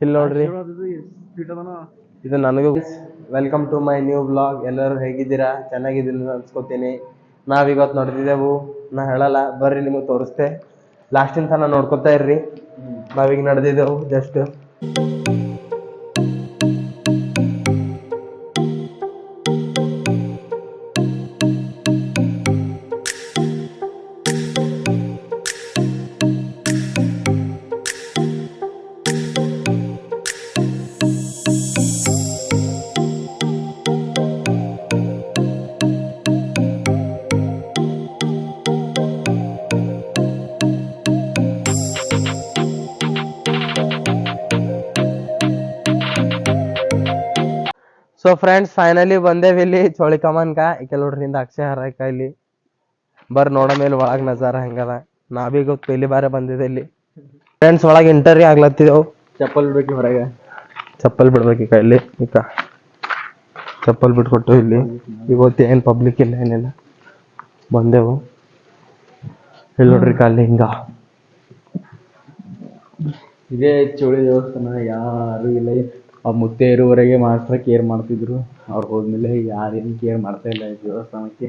ಇಲ್ಲಿ ನೋಡ್ರಿ, ಇದು ನನಗೂ welcome to my new blog. ಎಲ್ಲರೂ ಹೇಗಿದ್ದೀರಾ? ಚೆನ್ನಾಗಿದ್ದೀನಿ ಅನ್ಸ್ಕೊತೀನಿ. ನಾವಿವತ್ತು ನೋಡ್ತಿದ್ದೆವು, ನಾ ಹೇಳಲ್ಲ, ಬರ್ರಿ ನಿಮಗೆ ತೋರಿಸ್ತೆ, ಲಾಸ್ಟಿನ ತನಕ ನೋಡ್ಕೊತಾ ಇರ್ರಿ. ನಾವೀಗ ನಡೆದಿದ್ದೆವು ಜಸ್ಟ್. ಸೊ ಫ್ರೆಂಡ್ಸ್, ಫೈನಲಿ ಬಂದೇವಿ ಇಲ್ಲಿ ಚೋಳಿ ಕಮಾನ್ಕ. ಈ ನೋಡ್ರಿಂದ ಅಕ್ಷಯ ಹರಕ ಇಲ್ಲಿ ಬರ್ ನೋಡ ಮೇಲೆ ಒಳಗ್ ನಜಾರ ಹೆಂಗದ. ನಾವೀಗ ಪೇಲಿ ಬಾರಿ ಬಂದಿದೆ ಇಲ್ಲಿ ಫ್ರೆಂಡ್ಸ್. ಒಳಗೆ ಇಂಟರ್ವ್ಯೂ ಆಗ್ಲತ್ತಿದೆವು. ಚಪ್ಪಲ್ ಬಿಡ್ಬೇಕು ಹೊರಗೆ, ಚಪ್ಪಲ್ ಬಿಡ್ಬೇಕು ಈಗ ಇಲ್ಲಿ. ಈಗ ಚಪ್ಪಲ್ ಬಿಟ್ಕೊಟ್ಟು ಇಲ್ಲಿ ಇವತ್ತು ಏನ್ ಪಬ್ಲಿಕ್ ಇಲ್ಲ, ಏನಿಲ್ಲ, ಬಂದೆವು ಇಲ್ಲಿ ನೋಡ್ರಿ. ಕಾಲಿ ಹಿಂಗ ಇದೇ ಚೋಳಿ ದೇವಸ್ಥಾನ. ಯಾರು ಇಲ್ಲ, ಆ ಮುತ್ತೆ ಇರುವವರೆಗೆ ಮಾತ್ರ ಕೇರ್ ಮಾಡ್ತಿದ್ರು. ಅವ್ರು ಹೋದ್ಮೇಲೆ ಯಾರೇನು ಕೇರ್ ಮಾಡ್ತಾ ಇಲ್ಲ ಈ ದೇವಸ್ಥಾನಕ್ಕೆ.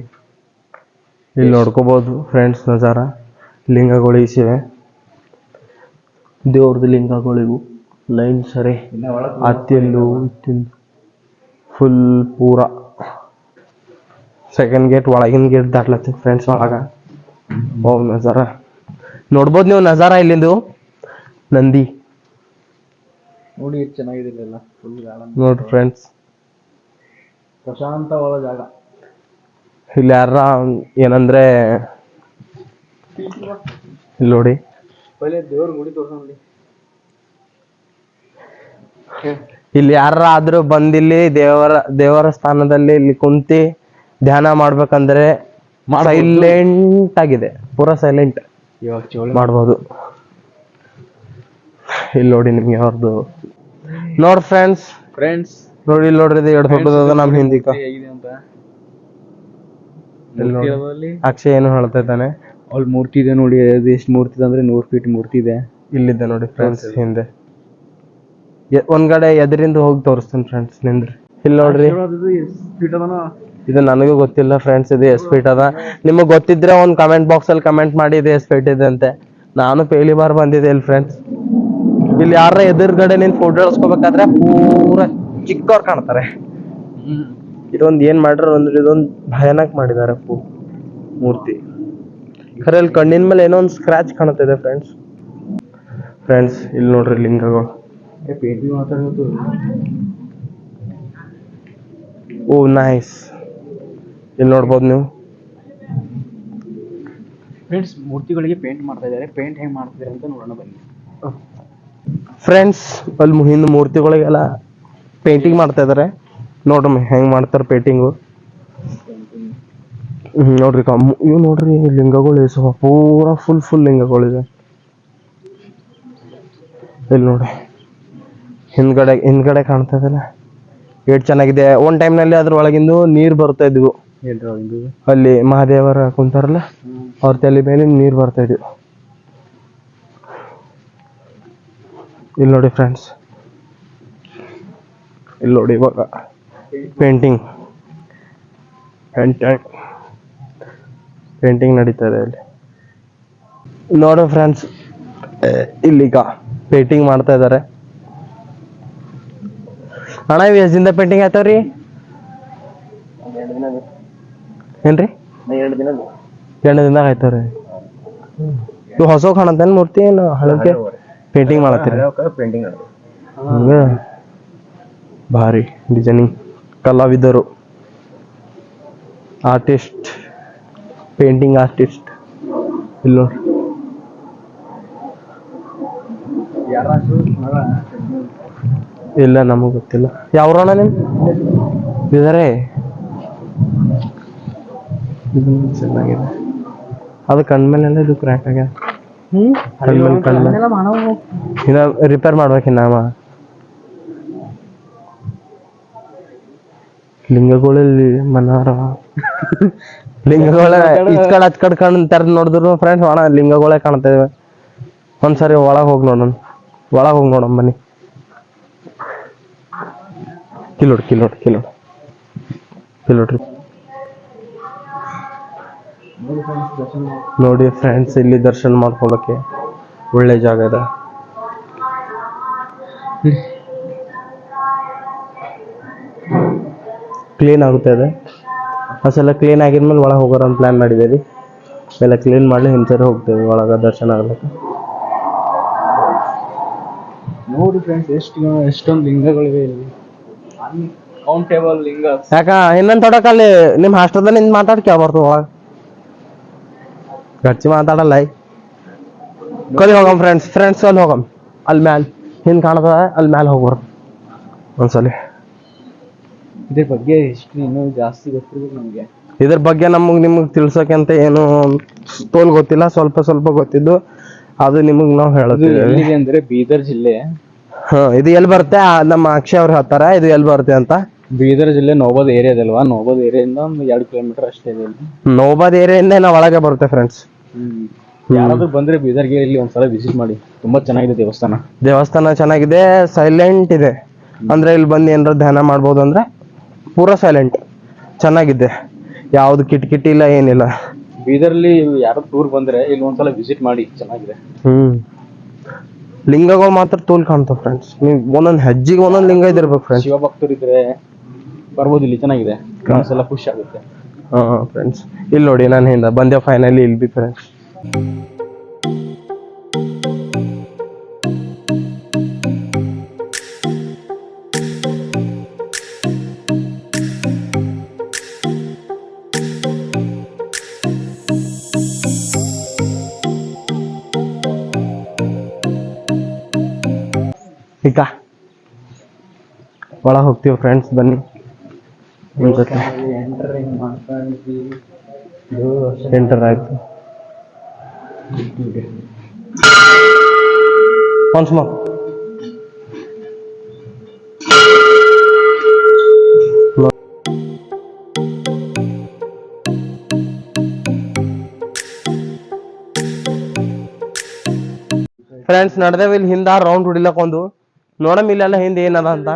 ಇಲ್ಲಿ ನೋಡ್ಕೋಬಹುದು ಫ್ರೆಂಡ್ಸ್ ನಜಾರ. ಲಿಂಗಗಳು ಇಸಿವೆ, ದೇವ್ರದ್ದು ಲಿಂಗಗಳಿವು ಲೈನ್ ಸರಿ. ಅತ್ತಿಂದು ಫುಲ್ ಪೂರ ಸೆಕೆಂಡ್ ಗೇಟ್ ಒಳಗಿನ ಗೇಟ್ ದಾಟ್ಲತ್ತಿ ಫ್ರೆಂಡ್ಸ್. ಒಳಗ ನಜಾರ ನೋಡ್ಬೋದು ನೀವು. ನಜಾರ ಇಲ್ಲಿಂದು ನಂದಿ ನೋಡಿ ಎಷ್ಟು ಚೆನ್ನಾಗಿದೆ ಇಲ್ಲೆಲ್ಲ. ಫುಲ್ ಗಾರ್ಡನ್ ನೋಡ್ರಿ ಫ್ರೆಂಡ್ಸ್, ಪ್ರಶಾಂತವಾದ ಜಾಗ. ಇಲ್ಲಿ ಯಾರ ಏನಂದ್ರೆ ಇಲ್ಲಿ ನೋಡಿ, ದೇವ್ರ ಗುಡಿ ತೋರ್ಸ ನೋಡಿ. ಇಲ್ಲಿ ಯಾರ ಆದ್ರೂ ಬಂದಿಲ್ಲಿ ದೇವರ ಸ್ಥಾನದಲ್ಲಿ ಇಲ್ಲಿ ಕುಂತಿ ಧ್ಯಾನ ಮಾಡ್ಬೇಕಂದ್ರೆ ಸೈಲೆಂಟ್ ಆಗಿದೆ, ಪೂರಾ ಸೈಲೆಂಟ್ ಇವಾಗ ಚೋಳಿ ಮಾಡ್ಬೋದು. ಇಲ್ಲಿ ನೋಡಿ ನಿಮ್ಗೆ ಅವ್ರದ್ದು ನೋಡ್ ಫ್ರೆಂಡ್ಸ್ ನೋಡಿ. ಇಲ್ಲಿ ನೋಡ್ರಿ, ಇದು ಎರಡು ದೊಡ್ಡದ ನಮ್ ಹಿಂದಿಕ. ಹೇಗಿದೆ ಅಂತ ಅಕ್ಷಯ್ ಏನು ಹೇಳ್ತಾ ಇದ್ದಾನೆ. ಅಲ್ಲಿ ಮೂರ್ತಿ ಇದೆ ನೋಡಿ. ಅದು ಎಷ್ಟು ಮೂರ್ತಿ ಇದೆ ಅಂದ್ರೆ 100 ಫೀಟ್ ಮೂರ್ತಿ ಇದೆ. ಇಲ್ಲಿದೆ ನೋಡಿ ಫ್ರೆಂಡ್ಸ್ ಹಿಂದೆ. ಒಂದ್ಗಡೆ ಎದರಿಂದ ಹೋಗಿ ತೋರಿಸ್ತೀನಿ ಫ್ರೆಂಡ್ಸ್, ನಿಂದ್ರಿ. ಇಲ್ಲಿ ನೋಡ್ರಿ, ಇದು ನನಗೂ ಗೊತ್ತಿಲ್ಲ ಫ್ರೆಂಡ್ಸ್, ಇದು ಎಷ್ಟು ಫೀಟ್ ಅದ. ನಿಮಗ್ ಗೊತ್ತಿದ್ರೆ ಒಂದ್ ಕಮೆಂಟ್ ಬಾಕ್ಸ್ ಅಲ್ಲಿ ಕಮೆಂಟ್ ಮಾಡಿ ಇದು ಎಷ್ಟು ಫೀಟ್ ಇದೆ ಅಂತೆ. ನಾನು ಪೇಲಿ ಬಾರ್ ಬಂದಿದೆ ಇಲ್ಲಿ ಫ್ರೆಂಡ್ಸ್. ಇಲ್ಲಿ ಯಾರ ಎದುರುಗಡೆ ನಿನ್ ಫೋಟೋ ಇಳಿಸ್ಕೋಬೇಕಾದ್ರೆ ಪೂರಾ ಚಿಕ್ಕವ್ರು ಕಾಣ್ತಾರೆ. ಇದೊಂದು ಏನ್ ಮಾಡ್ರ ಅಂದ್ರೆ ಇದೊಂದು ಭಯಾನಕ್ ಮಾಡಿದ್ದಾರೆ ಮೂರ್ತಿ. ಖರೆ ಅಲ್ಲಿ ಕಣ್ಣಿನ ಮೇಲೆ ಏನೋ ಒಂದು ಸ್ಕ್ರಾಚ್ ಕಾಣ್ತಿದೆ ಫ್ರೆಂಡ್ಸ್. ಇಲ್ಲಿ ನೋಡ್ರಿ ಲಿಂಗಗಳು. ಓ ನೈಸ್. ಇಲ್ಲಿ ನೋಡ್ಬೋದು ನೀವು ಫ್ರೆಂಡ್ಸ್, ಮೂರ್ತಿಗಳಿಗೆ ಪೇಂಟ್ ಮಾಡ್ತಾ ಇದ್ದಾರೆ. ಪೇಂಟ್ ಹೆಂಗ್ ಮಾಡ್ತಿದ್ದಾರೆ ಅಂತ ನೋಡೋಣ ಬನ್ನಿ ಫ್ರೆಂಡ್ಸ್. ಅಲ್ಲಿ ಹಿಂದ್ ಮೂರ್ತಿಗಳಿಗೆಲ್ಲ ಪೇಂಟಿಂಗ್ ಮಾಡ್ತಾ ಇದಾರೆ. ನೋಡ್ರಿ ಹೆಂಗ್ ಮಾಡ್ತಾರ ಪೇಂಟಿಂಗು. ನೋಡ್ರಿ ಇವ್ ನೋಡ್ರಿ ಲಿಂಗಗಳು ಎಸವ ಪೂರಾ ಫುಲ್ ಲಿಂಗಗಳಿದೆ. ಇಲ್ಲಿ ನೋಡಿ ಹಿಂದ್ಗಡೆ ಕಾಣ್ತಾ ಇದಲ್ಲ, ಎಷ್ಟು ಚೆನ್ನಾಗಿದೆ. ಒಂದ್ ಟೈಮ್ ನಲ್ಲಿ ಅದ್ರ ಒಳಗಿಂದು ನೀರ್ ಬರ್ತಾ ಇದ್ವು. ಅಲ್ಲಿ ಮಹಾದೇವರ ಕುಂತಾರಲ್ಲ, ಅವ್ರ ತಲೆ ಮೇಲೆ ನೀರ್ ಬರ್ತಾ ಇದ್ವು. ಇಲ್ಲಿ ನೋಡಿ ಫ್ರೆಂಡ್ಸ್, ಇಲ್ಲಿ ನೋಡಿ ಇವಾಗ ಪೇಂಟಿಂಗ್ ನಡೀತಾ ಇದೆ ಇಲ್ಲಿ. ನೋಡಿ ಫ್ರೆಂಡ್ಸ್, ಇಲ್ಲಿಗ ಪೇಂಟಿಂಗ್ ಮಾಡ್ತಾ ಇದಾರೆ. ಅಣ್ಣ ಇವ್ ಎಷ್ಟ್ ದಿನದ ಪೇಂಟಿಂಗ್ ಆಯ್ತಾವ್ರಿ? ಏನ್ರಿ? 2 ದಿನ ಆಯ್ತಾವ್ರಿ. ಇವ್ ಹೊಸ ಕಾಣತ್ತೇನ್ ಮೂರ್ತಿ, ಏನು ಹಳಕ್ಕೆ ಪೇಂಟಿಂಗ್ ಮಾಡತ್ತೀರಿ? ಭಾರಿ ಡಿಸೈನಿಂಗ್, ಕಲಾವಿದರು, ಆರ್ಟಿಸ್ಟ್, ಪೇಂಟಿಂಗ್ ಆರ್ಟಿಸ್ಟ್. ಇಲ್ಲಿ ನೋಡಿ ಇಲ್ಲ, ನಮಗ್ ಗೊತ್ತಿಲ್ಲ. ಯಾವ್ರಣ್ಣ ನಿಮ್ ಇದಾರೆ? ಚೆನ್ನಾಗಿದೆ. ಅದು ಕಣ್ಮೇಲೆಲ್ಲ ಇದು ಕ್ರ್ಯಾಕ್ ಆಗ್ಯಾದ. ಇನ್ನ ರಿಪೇರ್ ಮಾಡ್ಬೇಕಿನ್ನವ. ಲಿಂಗಗಳಲ್ಲಿ ಮನಾರ ಲಿಂಗಗಳ ಇಚ್ ಕಡೆ ತೆರೆದು ನೋಡಿದ್ರು ಫ್ರೆಂಡ್ಸ್, ಒಣ ಲಿಂಗಗಳೇ ಕಾಣ್ತಾ ಇದಾವೆ. ಒಂದ್ಸರಿ ಒಳಗೆ ಹೋಗಿ ನೋಡೋಣ ಬನ್ನಿ. ಕಿಲೋಡ್ರಿ ನೋಡಿ ಫ್ರೆಂಡ್ಸ್, ಇಲ್ಲಿ ದರ್ಶನ ಮಾಡ್ಕೊಳ್ಳೋಕೆ ಒಳ್ಳೆ ಜಾಗ ಇದೆ. ಕ್ಲೀನ್ ಆಗುತ್ತೆ ಅದು. ಅಸೆಲ್ಲ ಕ್ಲೀನ್ ಆಗಿದ್ಮೇಲೆ ಒಳಗೆ ಹೋಗೋರ ಅಂತ ಪ್ಲಾನ್ ಮಾಡಿದ್ದೀವಿ. ಎಲ್ಲ ಕ್ಲೀನ್ ಮಾಡಲಿ ಹಿಂಸರಿ ಹೋಗ್ತೇವೆ ಒಳಗೆ ದರ್ಶನ ಆಗ್ಲಿಕ್ಕೆ. ನೋಡಿ ಫ್ರೆಂಡ್ಸ್, ಎಷ್ಟೊಂದು ಲಿಂಗಗಳಿವೆ ಇಲ್ಲಿ, ಅನ್ಕೌಂಟೇಬಲ್ ಲಿಂಗ. ಯಾಕ ಇನ್ನೊಂದು ತೊಡಕಲ್ಲಿ ನಿಮ್ಮ ಹಾಸ್ಟೆಲ್ದಾಗ ನಿಂದು ಮಾತಾಡ್ಕೆ ಬರ್ತು ಒಳಗೆ ಗಚ್ಚಿ ಮಾತಾಡಲ್ಲ. ಕಲಿ ಹೋಗಮ್ ಫ್ರೆಂಡ್ಸ್ ಅಲ್ಲಿ ಹೋಗಮ್. ಅಲ್ಲಿ ಮ್ಯಾಲ ಹಿಂದೆ ಕಾಣದ, ಅಲ್ಲಿ ಮ್ಯಾಲ ಹೋಗ್ಬಾರ್ದು ಒಂದ್ಸಲಿ. ಇದ್ರ ಬಗ್ಗೆ ಹಿಸ್ಟ್ರಿ ಇನ್ನೂ ಜಾಸ್ತಿ ಗೊತ್ತಿರ್ಬೇಕು ನಮಗೆ. ಇದ್ರ ಬಗ್ಗೆ ನಿಮಗೆ ತಿಳ್ಸೋಕೆ ಅಂತ ಏನು ತೋಲ್ ಗೊತ್ತಿಲ್ಲ, ಸ್ವಲ್ಪ ಗೊತ್ತಿದ್ದು ಅದು ನಿಮಗೆ ನಾವು ಹೇಳುತ್ತೀವಿ. ಅಂದ್ರೆ ಬೀದರ್ ಜಿಲ್ಲೆ. ಇದು ಎಲ್ಲಿ ಬರುತ್ತೆ? ನಮ್ಮ ಅಕ್ಷಯ್ ಅವ್ರು ಹೇಳ್ತಾರ ಇದು ಎಲ್ಲಿ ಬರುತ್ತೆ ಅಂತ. ಬೀದರ್ ಜಿಲ್ಲೆ ನೋಬಾದ್ ಏರಿಯಾದಲ್ವಾ, ನೋಬಾದ್ ಏರಿಯಾದಿಂದ ಒಂದು 2 ಕಿಲೋಮೀಟರ್ ಅಷ್ಟೇ ಇದೆ. ನೋಬಾದ್ ಏರಿಯಾದಿಂದ ನಾವು ಒಳಗೆ ಬರುತ್ತೆ ಫ್ರೆಂಡ್ಸ್. ಯಾರಾದ್ರೂ ಬಂದ್ರೆ ಬೀದರ್ಗೆ ಇಲ್ಲಿ ಒಂದ್ಸಲ ವಿಸಿಟ್ ಮಾಡಿ, ತುಂಬಾ ಚೆನ್ನಾಗಿದೆ ದೇವಸ್ಥಾನ ಚೆನ್ನಾಗಿದೆ, ಸೈಲೆಂಟ್ ಇದೆ. ಅಂದ್ರೆ ಇಲ್ಲಿ ಬಂದು ಏನಾರ ಧ್ಯಾನ ಮಾಡ್ಬೋದು. ಅಂದ್ರೆ ಪೂರಾ ಸೈಲೆಂಟ್ ಚೆನ್ನಾಗಿದೆ, ಯಾವ್ದು ಕಿಟಕಿಟಿ ಇಲ್ಲ, ಏನಿಲ್ಲ. ಬೀದರ್ಲಿ ಯಾರು ಟೂರ್ ಬಂದ್ರೆ ಇಲ್ಲಿ ಒಂದ್ಸಲ ವಿಸಿಟ್ ಮಾಡಿ, ಚೆನ್ನಾಗಿದೆ. ಲಿಂಗಗಳು ಮಾತ್ರ ತೋಲ್ ಕಾಣ್ತಾವ ಫ್ರೆಂಡ್ಸ್. ನೀವು ಒಂದೊಂದು ಹೆಜ್ಜೆಗೆ ಒಂದೊಂದು ಲಿಂಗ ಇದಿರ್ಬೇಕು ಫ್ರೆಂಡ್ಸ್. ಶಿವಭಕ್ತರು ಇದ್ರೆ ಬರ್ಬೋದು, ಇಲ್ಲಿ ಚೆನ್ನಾಗಿದೆ, ಮನಸ್ಸೆಲ್ಲ ಖುಷಿ ಆಗುತ್ತೆ. ಫ್ರೆಂಡ್ಸ್ ಇಲ್ಲಿ ನೋಡಿ, ನಾನು ಹಿಂದೆ ಬಂದೆ ಫೈನಲಿ ಇಲ್ಲಿ ಬಿ ಫ್ರೆಂಡ್ಸ್. ಈಗ ಒಳಗೆ ಹೋಗ್ತೀವಿ ಫ್ರೆಂಡ್ಸ್, ಬನ್ನಿ. ಎಂಟರ್ ಆಯ್ತು. Once more. ಫ್ರೆಂಡ್ಸ್ ನಡೆದೇವಿ ಇಲ್ಲಿ ಹಿಂದ ರೌಂಡ್ ಹೊಡಿಲಕ್ ಒಂದು ನೋಡಮ್ ಇಲ್ಲೆಲ್ಲ ಹಿಂದೆ ಏನದ ಅಂತ.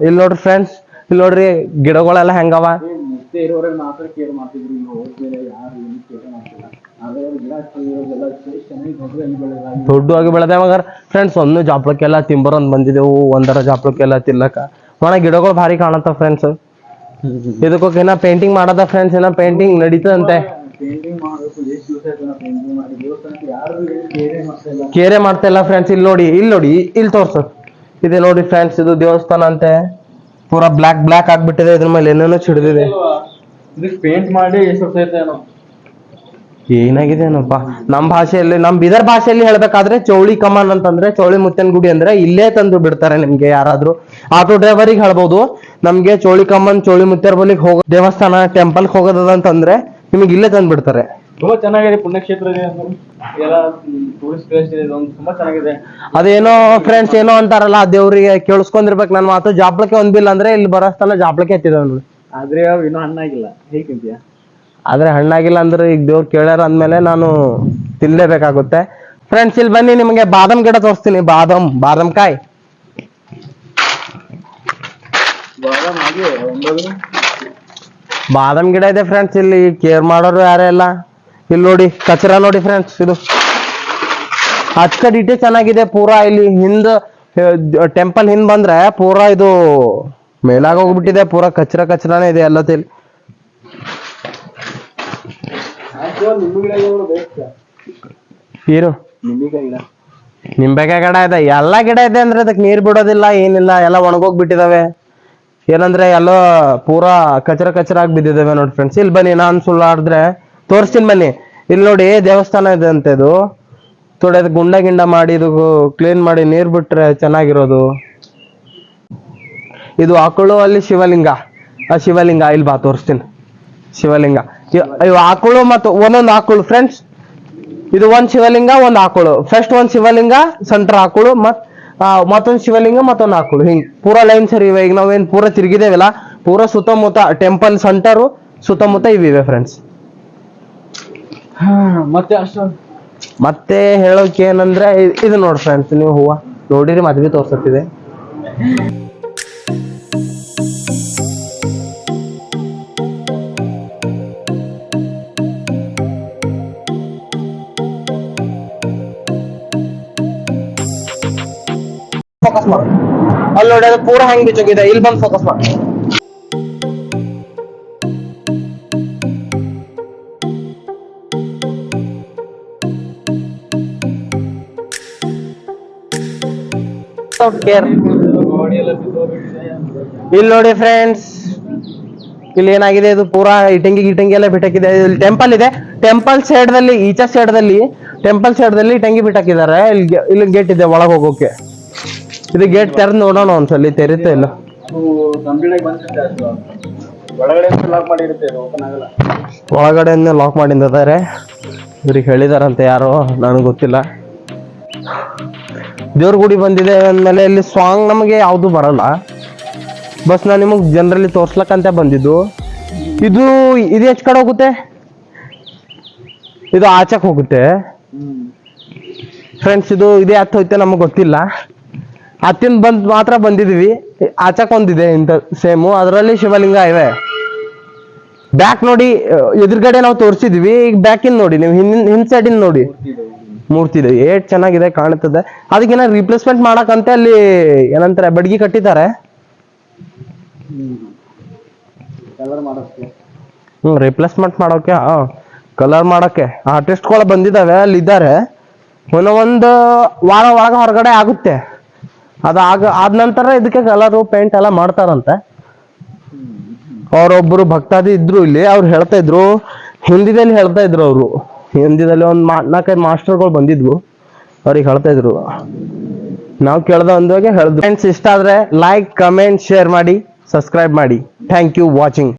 ಇಲ್ಲಿ ನೋಡ್ರಿ ಫ್ರೆಂಡ್ಸ್, ಇಲ್ಲಿ ನೋಡ್ರಿ ಗಿಡಗಳೆಲ್ಲ ಹೆಂಗವ. ದೊಡ್ಡವಾಗಿ ಬೆಳೆದ ಫ್ರೆಂಡ್ಸ್. ಒಂದು ಜಾಪ್ಳಕ್ಕೆಲ್ಲ ತಿಂಬರಂದ್ ಬಂದಿದೆವು, ಒಂದರ ಜಾಪ್ಳಕ್ಕೆಲ್ಲ ತಿಲ್ಲಕ. ಒಣ ಗಿಡಗಳು ಭಾರಿ ಕಾಣತ್ತ ಫ್ರೆಂಡ್ಸ್. ಇದಕ್ಕೋಕೆ ಏನ ಪೇಂಟಿಂಗ್ ಮಾಡದ ಫ್ರೆಂಡ್ಸ್, ಏನ ಪೇಂಟಿಂಗ್ ನಡೀತದಂತೆ. ಕೇರೆ ಮಾಡ್ತಾ ಇಲ್ಲ ಫ್ರೆಂಡ್ಸ್. ಇಲ್ಲಿ ನೋಡಿ ಇಲ್ಲಿ ತೋರ್ಸು. ಇದೆ ನೋಡಿ ಫ್ರೆಂಡ್ಸ್, ಇದು ದೇವಸ್ಥಾನ ಅಂತೆ. ಪೂರಾ ಬ್ಲಾಕ್ ಆಗ್ಬಿಟ್ಟಿದೆ. ಇದ್ರ ಮೇಲೆ ಏನೇನೋ ಚಿಡಿದಿದೆ. ಪೇಂಟ್ ಮಾಡಿ ಏನಾಗಿದೆ ಏನಪ್ಪ. ನಮ್ಮ ಭಾಷೆಯಲ್ಲಿ, ನಮ್ಮ ಬೀದರ್ ಭಾಷೆಯಲ್ಲಿ ಹೇಳ್ಬೇಕಾದ್ರೆ ಚೌಳಿ ಕಮಾನ್ ಅಂತಂದ್ರೆ, ಚೌಳಿ ಮುತ್ತನ್ ಗುಡಿ ಅಂದ್ರೆ ಇಲ್ಲೇ ತಂದು ಬಿಡ್ತಾರೆ. ನಿಮ್ಗೆ ಯಾರಾದ್ರೂ ಆಟೋ ಡ್ರೈವರಿಗೆ ಹೇಳ್ಬೋದು, ನಮ್ಗೆ ಚೌಳಿ ಕಮಾನ್ ಚೌಳಿ ಮುತ್ಯಾರ ಬಳಿಗೆ ಹೋಗೋ ದೇವಸ್ಥಾನ ಟೆಂಪಲ್ ಹೋಗೋದ ಅಂತಂದ್ರೆ ನಿಮಗೆ ಇಲ್ಲೇ ತಂದು ಬಿಡ್ತಾರೆ. ತುಂಬಾ ಚೆನ್ನಾಗಿದೆ, ಪುಣ್ಯಕ್ಷೇತ್ರ ಇದೆ, ಟೂರಿಸ್ಟ್ ಪ್ಲೇಸ್ ಇದೆ, ತುಂಬಾ ಚೆನ್ನಾಗಿದೆ. ಅದೇನೋ ಫ್ರೆಂಡ್ಸ್ ಏನೋ ಅಂತಾರಲ್ಲ, ದೇವ್ರಿಗೆ ಕೇಳಿಸ್ಕೊಂಡಿರ್ಬೇಕು ನನ್ನ ಮಾತು. ಜಾಪ್ಳಕ್ಕೆ ಒಂದ್ ಬಿಲ್ ಅಂದ್ರೆ ಇಲ್ಲಿ ಬರೋಸ್ತನ ಜಾಪ್ಳಕ್ಕೆ ಎತ್ತಿದ. ಆದ್ರೆ ಅವ್ ಇನ್ನೂ ಹಣ್ಣಾಗಿಲ್ಲ, ಹೇಗಿದ್ಯಾ? ಆದ್ರೆ ಹಣ್ಣಾಗಿಲ್ಲ ಅಂದ್ರೆ ಈಗ ದೇವ್ರು ಕೇಳ್ಯಾರ ಅಂದ್ಮೇಲೆ ನಾನು ತಿನ್ಲೇಬೇಕಾಗುತ್ತೆ ಫ್ರೆಂಡ್ಸ್. ಇಲ್ಲಿ ಬನ್ನಿ, ನಿಮಗೆ ಬಾದಾಮ್ ಗಿಡ ತೋರಿಸ್ತೀನಿ. ಬಾದಾಮ್ ಕಾಯಿ ಬಾದಾಮ್ ಗಿಡ ಇದೆ ಫ್ರೆಂಡ್ಸ್. ಇಲ್ಲಿ ಕೇರ್ ಮಾಡೋರು ಯಾರೇ ಇಲ್ಲ. ಇಲ್ಲಿ ನೋಡಿ ಕಚರ ನೋಡಿ ಫ್ರೆಂಡ್ಸ್, ಇದು ಅಚ್ಕಡಿಟ್ಟೆ ಚೆನ್ನಾಗಿದೆ ಪೂರಾ. ಇಲ್ಲಿ ಹಿಂದ ಟೆಂಪಲ್ ಹಿಂದ್ ಬಂದ್ರೆ ಪೂರಾ ಇದು ಮೇಲಾಗ ಹೋಗ್ಬಿಟ್ಟಿದೆ. ಪೂರಾ ಕಚರಾನೇ ಇದೆ ಎಲ್ಲ. ನಿಂಬೆಕಾಯಿ ಗಿಡ ಇದೆ, ಎಲ್ಲಾ ಗಿಡ ಇದೆ. ಅಂದ್ರೆ ಅದಕ್ಕೆ ನೀರ್ ಬಿಡೋದಿಲ್ಲ, ಏನಿಲ್ಲ, ಎಲ್ಲ ಒಣಗೋಗ್ಬಿಟ್ಟಿದಾವೆ. ಏನಂದ್ರೆ ಎಲ್ಲ ಪೂರಾ ಕಚರ ಆಗಿ ಬಿದ್ದಿದ್ದಾವೆ ನೋಡಿ ಫ್ರೆಂಡ್ಸ್. ಇಲ್ಲಿ ಬನ್ನಿ, ನಾನ್ ಸುಳ್ಳಾಡಿದ್ರೆ ತೋರಿಸ್ತೀನಿ ಬನ್ನಿ. ಇಲ್ಲಿ ನೋಡಿ ದೇವಸ್ಥಾನ ಇದೆ ಅಂತ. ಇದು ಥೋಡೆ ಗುಂಡ ಮಾಡಿ ಇದು ಕ್ಲೀನ್ ಮಾಡಿ ನೀರ್ ಬಿಟ್ರೆ ಚೆನ್ನಾಗಿರೋದು. ಇದು ಆಕಳು, ಅಲ್ಲಿ ಶಿವಲಿಂಗ. ಆ ಶಿವಲಿಂಗ ಇಲ್ಲಿ ಬಾ ತೋರಿಸ್ತೀನಿ. ಶಿವಲಿಂಗ ಇವು ಆಕಳು ಮತ್ತು ಒಂದೊಂದು ಆಕಳು ಫ್ರೆಂಡ್ಸ್. ಇದು ಒಂದ್ ಶಿವಲಿಂಗ, ಒಂದ್ ಆಕಳು. ಫಸ್ಟ್ ಒಂದ್ ಶಿವಲಿಂಗ, ಸೆಂಟರ್ ಆಕಳು, ಮತ್ತೊಂದು ಶಿವಲಿಂಗ, ಮತ್ತೊಂದು ಆಕಳು. ಹಿಂಗ್ ಪೂರಾ ಲೈನ್ ಸರಿ ಇವೆ. ಈಗ ನಾವೇನ್ ಪೂರಾ ತಿರುಗಿದೇವಲ್ಲ, ಪೂರಾ ಸುತ್ತಮುತ್ತ ಟೆಂಪಲ್ ಸೆಂಟರು ಸುತ್ತಮುತ್ತ ಇವಿವೆ ಫ್ರೆಂಡ್ಸ್. ಮತ್ತೆ ಹೇಳೋಕೆ ಏನಂದ್ರೆ ಇದು ನೋಡಿ ಫ್ರೆಂಡ್ಸ್, ನೀವು ಹೂವ ನೋಡಿರಿ, ಮದ್ವೆ ತೋರ್ಸತ್ತಿದೆ. ಫೋಕಸ್ ಮಾಡು. ಅಲ್ಲಿ ನೋಡಿ ಅದು ಪೂರ ಹೆಂಗ್ ಬಿಚ್ಚೋಗಿದೆ, ಇಲ್ಲಿ ಬಂದು ಫೋಕಸ್ ಮಾಡಿ. ಇಲ್ಲಿ ನೋಡಿ ಫ್ರೆಂಡ್ಸ್, ಇಲ್ಲಿ ಏನಾಗಿದೆ, ಇದು ಪೂರಾ ಇಟಂಗಿ ಎಲ್ಲ ಬಿಟ್ಟಾಕಿದೆ. ಇಲ್ಲಿ ಟೆಂಪಲ್ ಇದೆ, ಟೆಂಪಲ್ ಸೈಡ್ ದಲ್ಲಿ, ಈಚೆ ಸೈಡ್ ದಲ್ಲಿ, ಟೆಂಪಲ್ ಸೈಡ್ ದಲ್ಲಿ ಇಟಂಗಿ ಬಿಟ್ಟಾಕಿದ್ದಾರೆ. ಇಲ್ಲಿ ಗೇಟ್ ಇದೆ ಒಳಗೆ ಹೋಗೋಕೆ. ಇದು ಗೇಟ್ ತೆರೆದು ನೋಡೋಣ ಒಂದ್ಸಲಿ, ತೆರೀತಾ ಇಲ್ಲ. ಒಳಗಡೆಯಿಂದ ಲಾಕ್ ಮಾಡಿದ್ದಾರೆ. ಇವ್ರಿಗೆ ಹೇಳಿದಾರಂತೆ ಯಾರೋ, ನನಗೆ ಗೊತ್ತಿಲ್ಲ. ದೇವ್ರ ಗುಡಿ ಬಂದಿದೆ ಅಂದ್ಮೇಲೆ ಇಲ್ಲಿ ಸಾಂಗ್ ನಮಗೆ ಯಾವುದು ಬರಲ್ಲ. ಬಸ್ ನಾನು ನಿಮಗೆ ಜನರಲಿ ತೋರ್ಸ್ಲಕ್ಕಂತ ಬಂದಿದ್ದು. ಇದು ಎಷ್ಟು ಕಡೆ ಹೋಗುತ್ತೆ, ಇದು ಆಚಕ್ ಹೋಗುತ್ತೆ ಫ್ರೆಂಡ್ಸ್. ಇದು ಇದೇ ಹತ್ತು ಹೋಯ್ತೆ ನಮಗೆ ಗೊತ್ತಿಲ್ಲ. ಹತ್ತಿನ ಮಾತ್ರ ಬಂದಿದೀವಿ. ಆಚಕ್ ಒಂದಿದೆ ಇಂಥ ಸೇಮು, ಅದರಲ್ಲಿ ಶಿವಲಿಂಗ ಇವೆ. ಬ್ಯಾಕ್ ನೋಡಿ, ಎದುರುಗಡೆ ನಾವು ತೋರಿಸಿದ್ವಿ. ಈಗ ಬ್ಯಾಕಿನ್ ನೋಡಿ, ನೀವು ಹಿಂದ್ ಸೈಡಿನ ನೋಡಿ, ಮೂರ್ತಿ ಇದೆ. ಏಟ್ ಚೆನ್ನಾಗಿದೆ ಕಾಣುತ್ತದೆ. ಅದಕ್ಕೇನ ರಿಪ್ಲೇಸ್ಮೆಂಟ್ ಮಾಡಕಂತೆ ಅಲ್ಲಿ ಏನಂತಾರೆ ಬಡ್ಗಿ ಕಟ್ಟಿದ್ದಾರೆ. ರಿಪ್ಲೇಸ್ಮೆಂಟ್ ಮಾಡೋಕೆ, ಕಲರ್ ಮಾಡೋಕೆ ಆರ್ಟಿಸ್ಟ್ಗಳು ಬಂದಿದ್ದಾವೆ, ಅಲ್ಲಿ ಇದ್ದಾರೆ. ಒಂದು ವಾರ ಒಳಗೆ ಹೊರಗಡೆ ಆಗುತ್ತೆ. ಆದ ನಂತರ ಇದಕ್ಕೆ ಕಲರು ಪೇಂಟ್ ಎಲ್ಲ ಮಾಡ್ತಾರಂತೆ. ಅವರೊಬ್ರು ಭಕ್ತಾದಿ ಇದ್ರು ಇಲ್ಲಿ, ಅವ್ರು ಹೇಳ್ತಾ ಇದ್ರು, ಹಿಂದಿದಲ್ಲಿ ಹೇಳ್ತಾ ಇದ್ರು. ಅವರು ಹಿಂದಿದಲ್ಲಿ ಒಂದು 4-5 ಮಾಸ್ಟರ್ಗಳು ಬಂದಿದ್ವು, ಅವ್ರಿಗೆ ಹೇಳ್ತಾ ಇದ್ರು. ನಾವು ಕೇಳ್ದ ಒಂದಾಗೆ ಹೇಳಿದ್ರು. ಫ್ರೆಂಡ್ಸ್, ಇಷ್ಟ ಆದ್ರೆ ಲೈಕ್, ಕಮೆಂಟ್, ಶೇರ್ ಮಾಡಿ, ಸಬ್ಸ್ಕ್ರೈಬ್ ಮಾಡಿ. Thank you watching.